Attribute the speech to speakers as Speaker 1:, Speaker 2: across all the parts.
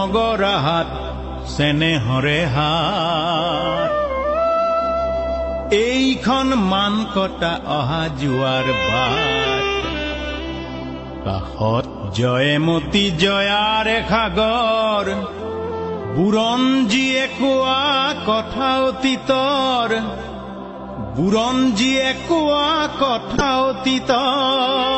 Speaker 1: মগৰা হাত চেনেহৰে হাত এইখন মান কটা অহা যোৱাৰ বাট কাষত জয়মতী জয়াৰে সাগৰ বুৰঞ্জীয়ে কোৱা কথা অতীতৰ বুৰঞ্জীয়ে কোৱা কথা অতীতৰ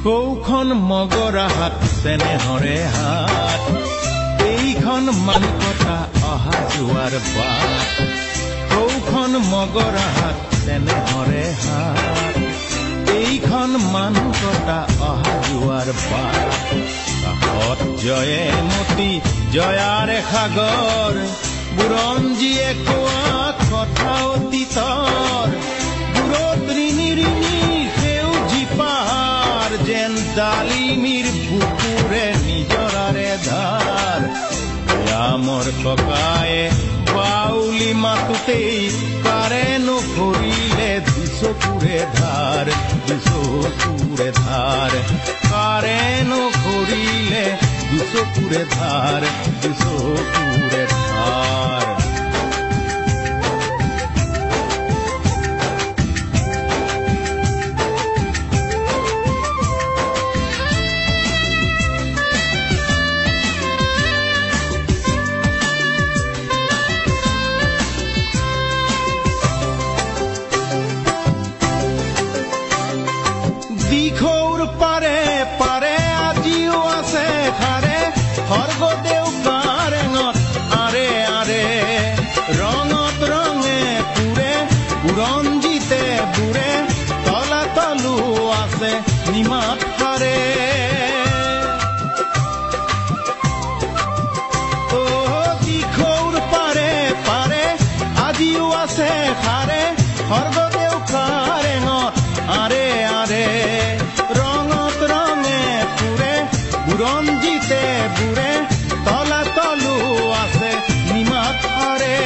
Speaker 1: কৌখন মগৰা হাত চেনেহৰে হাত এইখন মান কটা অহা যোৱাৰ বাট কৌখন মগৰা হাত চেনেহৰে হাত এইখন মান কটা অহা যোৱাৰ বাট কাষত জয়মতী জয়াৰে সাগৰ বুৰঞ্জীয়ে কোৱা কথা অতীতৰ দূৰত ৰিণি ৰিণি সেউজী পাহাৰ যেন ডালিমিৰ বুকুৰে নিজৰাৰে ধাৰ মোৰ ককায়ে বাউলি মাতুতেই কাৰে নকৰিলে দুচকুৰে ধাৰ কাৰে নকৰিলে দুচকুৰে ধাৰ দিখৌৰ পাৰে পাৰে আজিও আছে খাৰে স্বৰ্গদেউ কাৰেঙত আৰে আৰে ৰঙত ৰঙে পুৰে বুৰঞ্জীতে বুৰে তলাতলো আছে নিমাত হাৰে দিখৌৰ পাৰে পাৰে আজিও আছে খাৰে স্বৰ্গদেউ কাৰেঙত আৰে আৰে ৰঙত ৰঙে পুৰে বুৰঞ্জীতে বুৰে তলাতলো আছে নিমাত হাৰে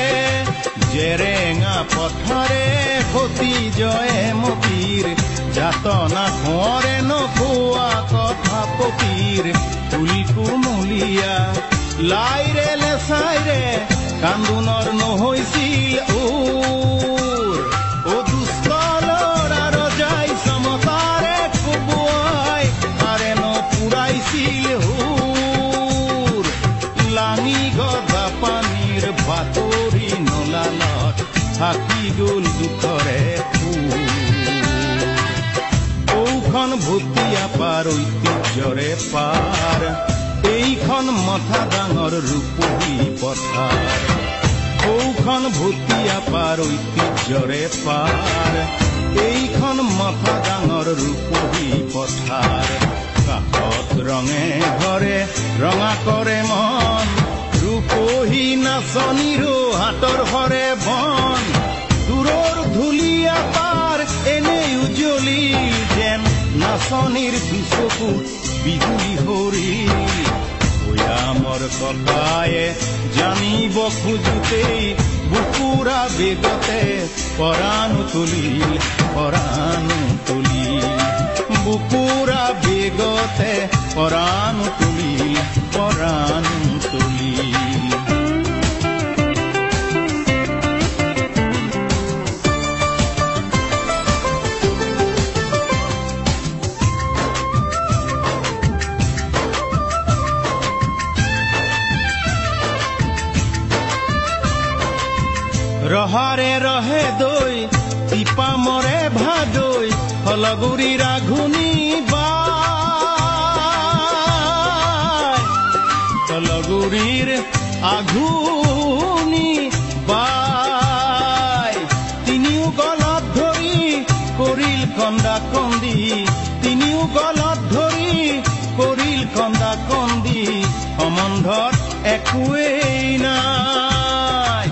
Speaker 1: জেৰেঙা পথাৰে সতী জয়মতীৰ যাতনা কোঁৱৰে নকোৱা কথা পপীৰ ফুল কুমলীয়া লাইৰে লেচাইৰে কান্দোনৰ নহৈছিল বাতৰি নলালত থাকি গ'ল দুখৰে কৌখন ভুটীয়া পাৰ ঐতিহ্যৰে পাৰ এইখন মথা ডাঙৰ ৰূপহী পথাৰ কৌখন ভুটীয়া পাৰ ঐতিহ্যৰে পাৰ এইখন মথা ডাঙৰ ৰূপহী পথাৰ কাষত ৰঙে ঘৰে ৰঙা কৰে মন ৰূপহী নাচনীৰো হাতৰ হৰে বন দূৰৰ ধুলীয়া পাৰ এনেই উজ্বলিল যেন নাচনীৰ দুচকু বিজুলী হৰিল মোৰ ককায়ে জানিব খোজোতেই বুকুৰা বেগতে পৰাণ তুলিল বুকুৰা বেগতে পৰাণ তুলিল ৰহাৰে ৰহে দৈ টিপা মৰে ভাদৈ হলগুৰি ৰাঘুনি হলগুৰিৰ আঘুনি বাই তিনিও গলত ধৰি কৰিল কন্দা কন্দি তিনিও গলত ধৰি কৰিল কন্দা কন্দি সম্বন্ধত একোৱেই নাই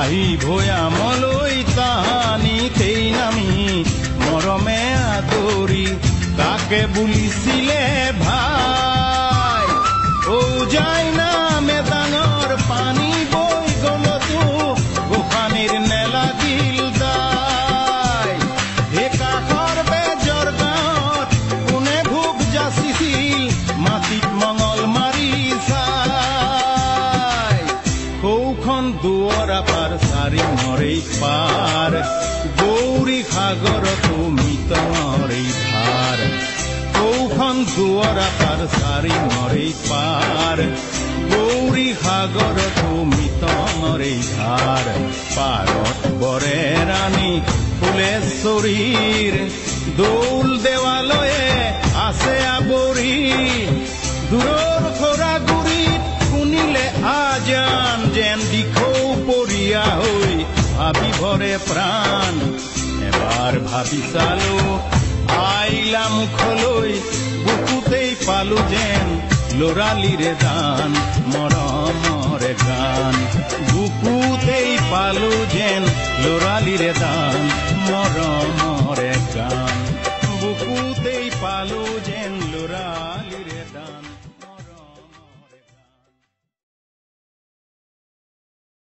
Speaker 1: আহি ভৈয়ামলৈ তাহানিতেই নামি মৰমে আদৰি কাকে বুলিছিলে ভাই ঔ যাই নামে ডাঙৰ পানী বৈ গলতো গোসানীৰ নেলাগিল দাই হে কাষৰ বেজৰ গাঁৱত কোনে ভোগ যাচিছিল মাটিত মঙল মাৰি চাই সৌখন দুৱৰা পাৰ চাৰি নৰেই পাৰ গৌৰী সাগৰতো মিতনৰেই ধাৰ সৌখন দুৱৰা পাৰ চাৰি নৰেই পাৰ গৌৰী সাগৰতো মিতনৰেই ধাৰ পাৰত বৰে ৰাণী ফুলেশ্বৰীৰ দৌল দেৱালয়ে আছে আৱৰি দূৰৰ খৰা গুৰিত শুনিলে আজান যেন দিখৌ পৰিয়া হৈ ভাবি ভৰে প্ৰাণ এবাৰ ভাবি চালো আইলা মুখলৈ বুকুতেই পালো যেন লৰালিৰে গান মৰমৰে গান বুকুতেই পালো যেন লৰালিৰে গান মৰমৰে গান বুকুতেই পালো যেন